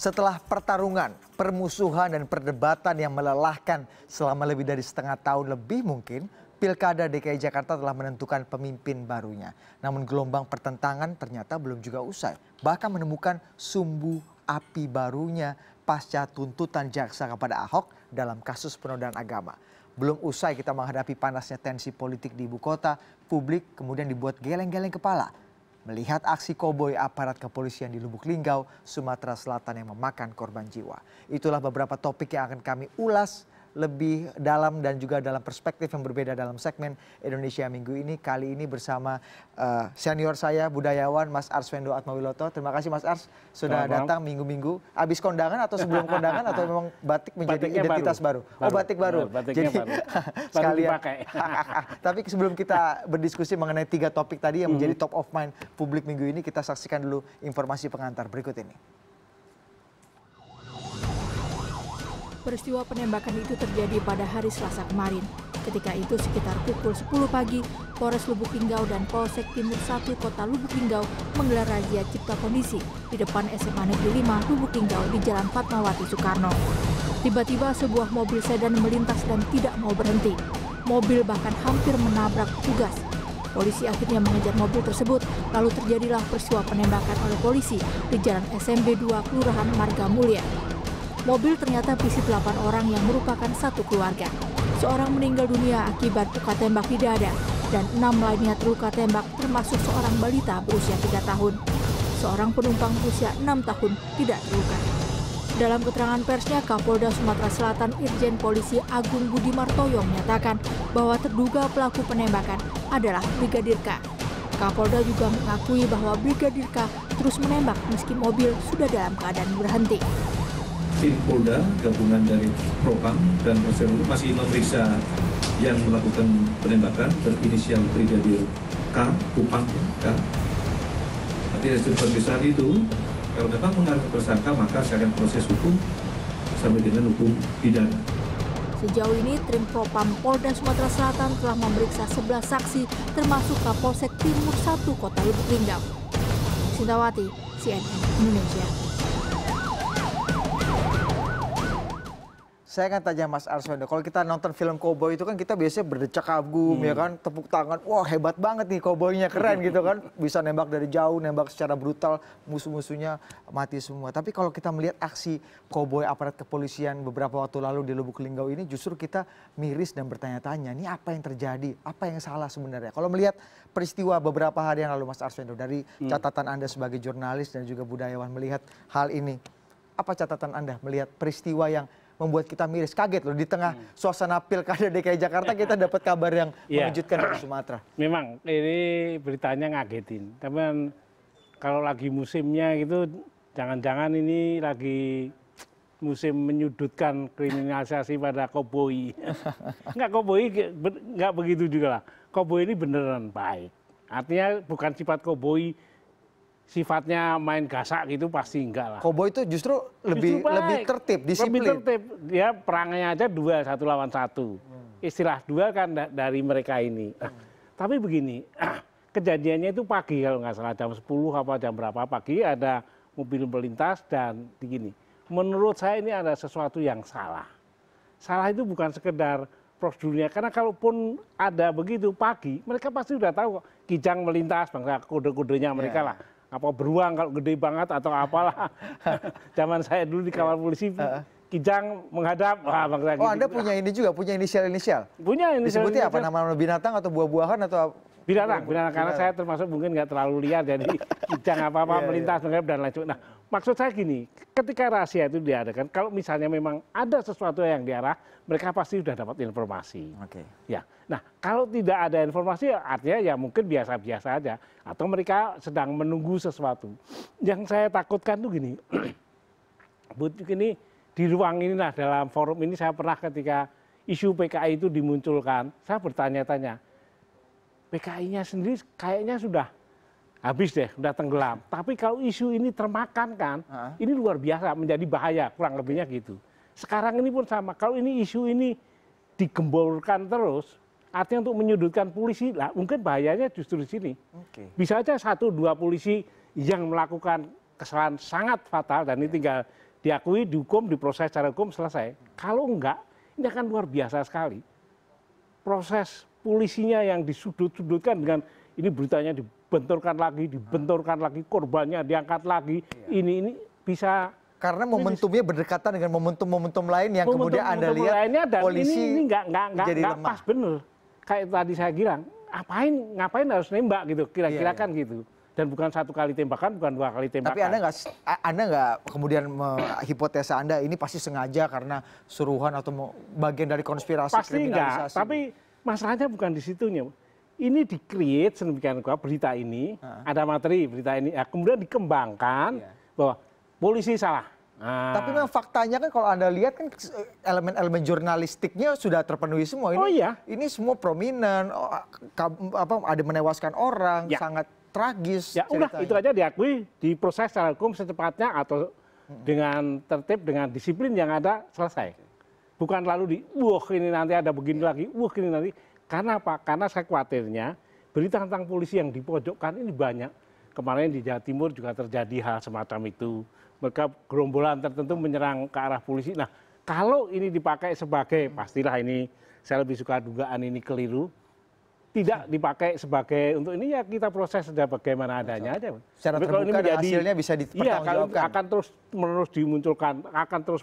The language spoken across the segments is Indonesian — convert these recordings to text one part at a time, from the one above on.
Setelah pertarungan, permusuhan dan perdebatan yang melelahkan selama lebih dari setengah tahun lebih mungkin, Pilkada DKI Jakarta telah menentukan pemimpin barunya. Namun gelombang pertentangan ternyata belum juga usai. Bahkan menemukan sumbu api barunya pasca tuntutan jaksa kepada Ahok dalam kasus penodaan agama. Belum usai kita menghadapi panasnya tensi politik di ibu kota, publik kemudian dibuat geleng-geleng kepala melihat aksi koboi aparat kepolisian di Lubuk Linggau, Sumatera Selatan yang memakan korban jiwa. Itulah beberapa topik yang akan kami ulas lebih dalam dan juga dalam perspektif yang berbeda dalam segmen Indonesia Minggu ini. Kali ini bersama senior saya, budayawan Mas Arswendo Atmawiloto. Terima kasih Mas Ars sudah datang minggu-minggu. Habis kondangan atau sebelum kondangan atau memang batik menjadi batiknya identitas baru? Oh batik baru. Batiknya jadi baru. sekalian. Dipakai. Tapi sebelum kita berdiskusi mengenai 3 topik tadi yang menjadi top of mind publik minggu ini, kita saksikan dulu informasi pengantar berikut ini. Peristiwa penembakan itu terjadi pada hari Selasa kemarin. Ketika itu sekitar pukul 10 pagi, Polres Lubuk Linggau dan Polsek Timur 1 Kota Lubuk Linggau menggelar razia cipta kondisi di depan SMA Negeri 5 Lubuk Linggau di Jalan Fatmawati Soekarno. Tiba-tiba sebuah mobil sedan melintas dan tidak mau berhenti. Mobil bahkan hampir menabrak petugas. Polisi akhirnya mengejar mobil tersebut, lalu terjadilah peristiwa penembakan oleh polisi di Jalan SMB 2 Kelurahan Marga Mulia. Mobil ternyata berisi 8 orang yang merupakan satu keluarga. Seorang meninggal dunia akibat luka tembak di dada dan 6 lainnya terluka tembak termasuk seorang balita berusia 3 tahun. Seorang penumpang berusia 6 tahun tidak terluka. Dalam keterangan persnya, Kapolda Sumatera Selatan Irjen Polisi Agung Budi Martoyo menyatakan bahwa terduga pelaku penembakan adalah Brigadir K. Kapolda juga mengakui bahwa Brigadir K terus menembak meski mobil sudah dalam keadaan berhenti. Tim Polda gabungan dari Propam dan Polsek masih memeriksa yang melakukan penembakan berinisial Brigadir K, Kupang K. Nanti hasil pemeriksaan itu, kalau memang mengarah ke tersangka maka saya akan proses hukum sampai dengan hukum pidana. Sejauh ini, Tim Propam Polda Sumatera Selatan telah memeriksa 11 saksi termasuk Kapolsek Timur 1 Kota Lubuk Linggau. Sintawati, CNN Indonesia. Saya akan tanya Mas Arswendo, kalau kita nonton film koboi itu kan kita biasanya berdecak kagum ya kan, tepuk tangan, wah hebat banget nih koboinya, keren gitu kan, bisa nembak dari jauh, nembak secara brutal, musuh-musuhnya mati semua. Tapi kalau kita melihat aksi koboi aparat kepolisian beberapa waktu lalu di Lubuk Linggau ini, justru kita miris dan bertanya-tanya, ini apa yang terjadi, apa yang salah sebenarnya? Kalau melihat peristiwa beberapa hari yang lalu Mas Arswendo, dari catatan Anda sebagai jurnalis dan juga budayawan melihat hal ini, apa catatan Anda melihat peristiwa yang membuat kita miris, kaget loh di tengah suasana Pilkada DKI Jakarta kita dapat kabar yang mengejutkan dari Sumatera. Memang ini beritanya ngagetin. Tapi kalau lagi musimnya gitu, jangan-jangan ini lagi musim menyudutkan kriminalisasi pada koboi. Enggak, koboi enggak begitu juga lah. Koboi ini beneran baik. Artinya bukan sifat koboi sifatnya main gasak gitu, pasti enggak lah. Koboi itu justru lebih tertib, disiplin. Lebih tertib. Dia perangnya aja 2, 1 lawan 1. Istilah 2 kan dari mereka ini. Tapi begini, kejadiannya itu pagi kalau nggak salah jam 10 apa jam berapa pagi ada mobil melintas dan begini. Menurut saya ini ada sesuatu yang salah. Salah itu bukan sekedar prosedurnya, karena kalaupun ada begitu pagi, mereka pasti udah tahu kijang melintas, bangsa kode-kodenya mereka lah. Apa beruang kalau gede banget atau apalah. Zaman saya dulu dikawal polisi, kijang menghadap, wah bangsa gitu. Oh, Anda punya ini juga, punya inisial-inisial? Punya inisial. Disebutnya apa, nama binatang atau buah-buahan atau binatang, karena saya termasuk mungkin nggak terlalu liar, jadi kijang apa-apa melintas menghadap dan lain sebagainya. Nah, maksud saya gini, ketika rahasia itu diadakan, kalau misalnya memang ada sesuatu yang diarah, mereka pasti sudah dapat informasi. Ya, nah kalau tidak ada informasi, artinya ya mungkin biasa-biasa aja, atau mereka sedang menunggu sesuatu. Yang saya takutkan tuh gini, ini di ruang inilah, dalam forum ini saya pernah ketika isu PKI itu dimunculkan, saya bertanya-tanya, PKI-nya sendiri kayaknya sudah habis deh, sudah tenggelam. Tapi kalau isu ini termakan kan, ini luar biasa, menjadi bahaya, kurang lebihnya gitu. Sekarang ini pun sama, kalau ini isu ini digemborkan terus, artinya untuk menyudutkan polisi, lah mungkin bahayanya justru di sini. Bisa aja 1-2 polisi yang melakukan kesalahan sangat fatal, dan ini tinggal diakui, dihukum, diproses secara hukum, selesai. Kalau enggak, ini akan luar biasa sekali. Proses polisinya yang disudut-sudutkan dengan ini beritanya dibenturkan lagi, korbannya diangkat lagi, ini bisa... Karena momentumnya berdekatan dengan momentum-momentum lain yang kemudian Anda lihat polisi ini nggak pas bener. Kayak tadi saya bilang, ngapain harus nembak gitu, kira-kira kan gitu. Dan bukan 1 kali tembakan, bukan 2 kali tembakan. Tapi Anda nggak kemudian hipotesa Anda ini pasti sengaja karena suruhan atau bagian dari konspirasi pasti kriminalisasi? Enggak, tapi masalahnya bukan di situnya. Ini di-create sedemikian rupa berita ini, ada materi berita ini, ya, kemudian dikembangkan bahwa polisi salah. Nah. Tapi memang faktanya kan kalau Anda lihat kan elemen-elemen jurnalistiknya sudah terpenuhi semua. Ini semua prominent, ada menewaskan orang, sangat tragis. Ya udah, itu aja diakui, diproses secara hukum secepatnya atau dengan tertib, dengan disiplin yang ada, selesai. Bukan lalu ini nanti ada begini lagi, ini nanti. Karena apa? Karena saya khawatirnya berita tentang polisi yang dipojokkan ini banyak. Kemarin di Jawa Timur juga terjadi hal semacam itu. Mereka gerombolan tertentu menyerang ke arah polisi. Nah, kalau ini dipakai sebagai, pastilah ini, saya lebih suka dugaan ini keliru. Tidak dipakai sebagai untuk ini, ya kita proses sudah bagaimana adanya aja. Secara terbuka dan hasilnya bisa dipertanggungjawabkan. Iya, akan terus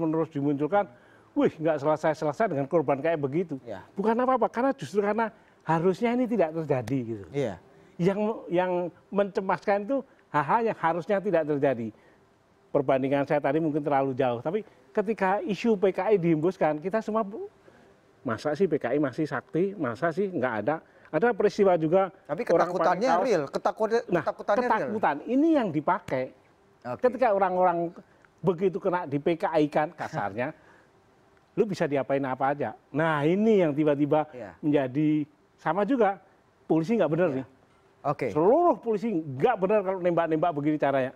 menerus dimunculkan. Wih, nggak selesai-selesai dengan korban kayak begitu. Bukan apa-apa, karena justru karena harusnya ini tidak terjadi gitu. Yang mencemaskan itu hal-hal yang harusnya tidak terjadi. Perbandingan saya tadi mungkin terlalu jauh, tapi ketika isu PKI dihembuskan, kita semua, masa sih PKI masih sakti, masa sih nggak ada. Ada peristiwa juga. Tapi ketakutannya real, ketakutan ini yang dipakai. Ketika orang-orang begitu kena di PKI kan kasarnya, lu bisa diapain apa aja. Nah ini yang tiba-tiba menjadi sama juga, polisi nggak benar nih. Seluruh polisi nggak benar kalau nembak-nembak begini caranya.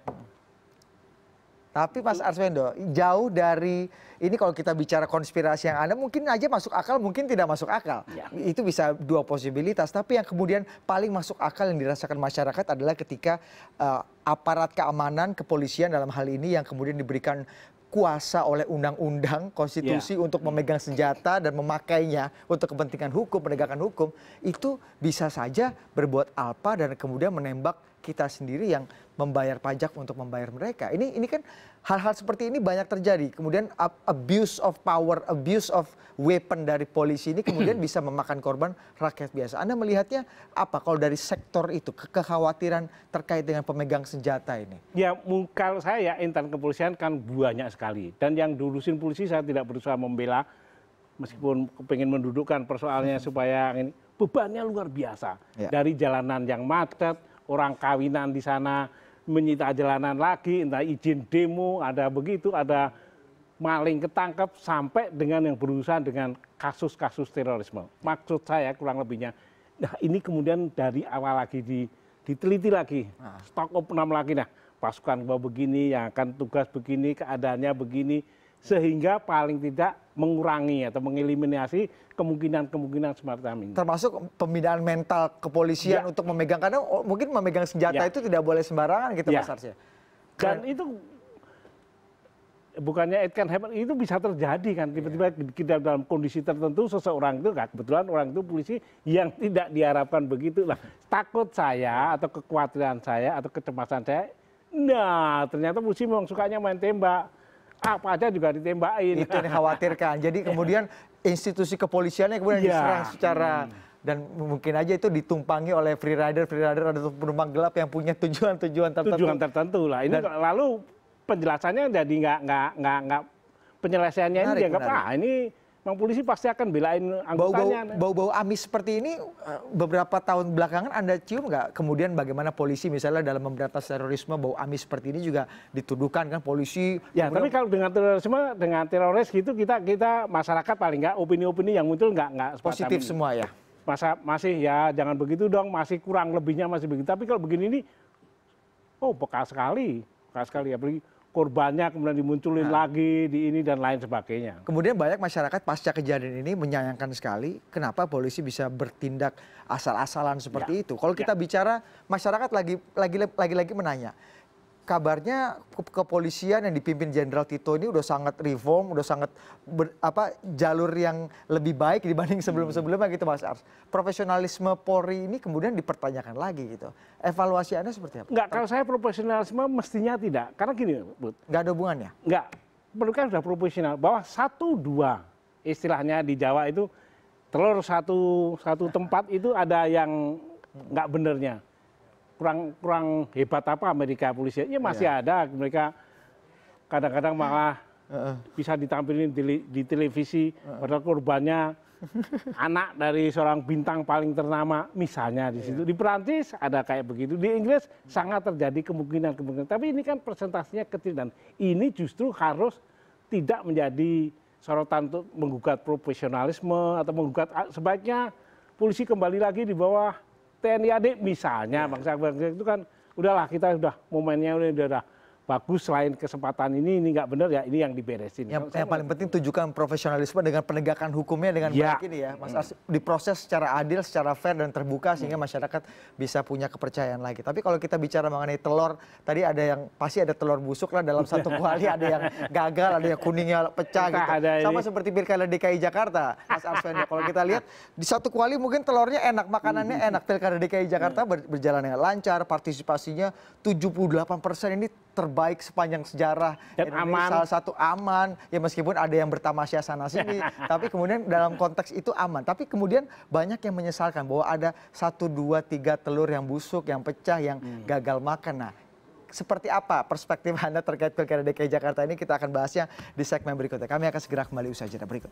Tapi Mas Arswendo, jauh dari ini kalau kita bicara konspirasi yang ada mungkin aja masuk akal, mungkin tidak masuk akal. Itu bisa 2 posibilitas. Tapi yang kemudian paling masuk akal yang dirasakan masyarakat adalah ketika aparat keamanan, kepolisian dalam hal ini yang kemudian diberikan kuasa oleh undang-undang, konstitusi untuk memegang senjata dan memakainya untuk kepentingan hukum, penegakan hukum, itu bisa saja berbuat alpa dan kemudian menembak kita sendiri yang membayar pajak untuk membayar mereka. Ini kan hal-hal seperti ini banyak terjadi. Kemudian abuse of power, abuse of weapon dari polisi ini kemudian bisa memakan korban rakyat biasa. Anda melihatnya apa kalau dari sektor itu, kekhawatiran terkait dengan pemegang senjata ini? Ya, kalau saya intan kepolisian kan banyak sekali. Dan yang diurusin polisi saya tidak berusaha membela, meskipun pengen mendudukkan persoalannya supaya ini bebannya luar biasa. Dari jalanan yang macet, orang kawinan di sana menyita jalanan lagi, entah izin demo, ada begitu, ada maling ketangkep, sampai dengan yang berurusan dengan kasus-kasus terorisme. Maksud saya kurang lebihnya, nah ini kemudian dari awal lagi diteliti lagi, stok opnam lagi, nah pasukan bawa begini, yang akan tugas begini, keadaannya begini, sehingga paling tidak mengurangi atau mengeliminasi kemungkinan-kemungkinan semacam ini. Termasuk pembinaan mental kepolisian untuk memegang, karena mungkin memegang senjata itu tidak boleh sembarangan gitu Mas Ars ya. Dan itu bukannya it can happen, itu bisa terjadi kan, tiba-tiba kita dalam kondisi tertentu seseorang itu, kebetulan orang itu polisi yang tidak diharapkan begitu. Nah, takut saya atau kekhawatiran saya atau kecemasan saya, nah ternyata polisi memang sukanya main tembak. Apa aja juga ditembakin. Itu yang dikhawatirkan. Jadi kemudian institusi kepolisiannya kemudian diserang secara, dan mungkin aja itu ditumpangi oleh free rider atau penumpang gelap yang punya tujuan-tujuan tertentu. Tujuan tertentu lah. Ini lalu penjelasannya jadi nggak penyelesaiannya ini dianggap ini memang polisi pasti akan belain anggotanya. Bau-bau amis seperti ini beberapa tahun belakangan Anda cium nggak? Kemudian bagaimana polisi misalnya dalam memberantas terorisme, bau amis seperti ini juga dituduhkan kan polisi. Ya, tapi kalau dengan terorisme, dengan teroris gitu kita masyarakat paling nggak opini-opini yang muncul nggak positif semua ya. Masih ya jangan begitu dong, masih kurang lebihnya masih begitu. Tapi kalau begini ini, bekas sekali apalagi korbannya kemudian dimunculin lagi di ini dan lain sebagainya. Kemudian banyak masyarakat pasca kejadian ini menyayangkan sekali kenapa polisi bisa bertindak asal-asalan seperti itu. Kalau kita bicara masyarakat lagi menanya, kabarnya kepolisian yang dipimpin Jenderal Tito ini udah sangat reform, udah sangat jalur yang lebih baik dibanding sebelum-sebelumnya gitu Mas Ars. Profesionalisme Polri ini kemudian dipertanyakan lagi gitu. Evaluasi Anda seperti apa? Enggak, kalau saya profesionalisme mestinya tidak. Karena gini, Bud. Nggak ada hubungannya? Enggak. Perlu kan sudah profesional. Bahwa 1-2 istilahnya di Jawa itu telur satu tempat itu ada yang nggak benernya. Kurang hebat apa Amerika polisi? Ya masih ada, mereka kadang-kadang malah bisa ditampilkan di televisi, padahal korbannya anak dari seorang bintang paling ternama, misalnya di situ. Di Perancis ada kayak begitu, di Inggris sangat terjadi kemungkinan. Tapi ini kan presentasinya kecil dan ini justru harus tidak menjadi sorotan untuk menggugat profesionalisme atau menggugat, sebaiknya polisi kembali lagi di bawah TNI AD misalnya, bangsa-bangsa itu kan udahlah, kita udah momennya udah bagus, selain kesempatan ini nggak benar ya, ini yang diberesin. Yang paling penting tunjukkan profesionalisme dengan penegakan hukumnya dengan baik ini ya Mas Ars, diproses secara adil, secara fair dan terbuka sehingga masyarakat bisa punya kepercayaan lagi. Tapi kalau kita bicara mengenai telur, tadi ada yang pasti ada telur busuk lah dalam satu kuali, ada yang gagal, ada yang kuningnya pecah gitu. Sama seperti Pilkada DKI Jakarta, Mas Arswendo. Kalau kita lihat di satu kuali mungkin telurnya enak, makanannya enak. Pilkada DKI Jakarta berjalan dengan lancar, partisipasinya 78% ini terbaik sepanjang sejarah dan Indonesia, salah satu aman ya, meskipun ada yang bertamasya sana sini tapi kemudian dalam konteks itu aman. Tapi kemudian banyak yang menyesalkan bahwa ada 1, 2, 3 telur yang busuk, yang pecah, yang gagal makan. Nah, seperti apa perspektif Anda terkait Pilkada DKI Jakarta ini? Kita akan bahasnya di segmen berikutnya. Kami akan segera kembali usai jeda berikut.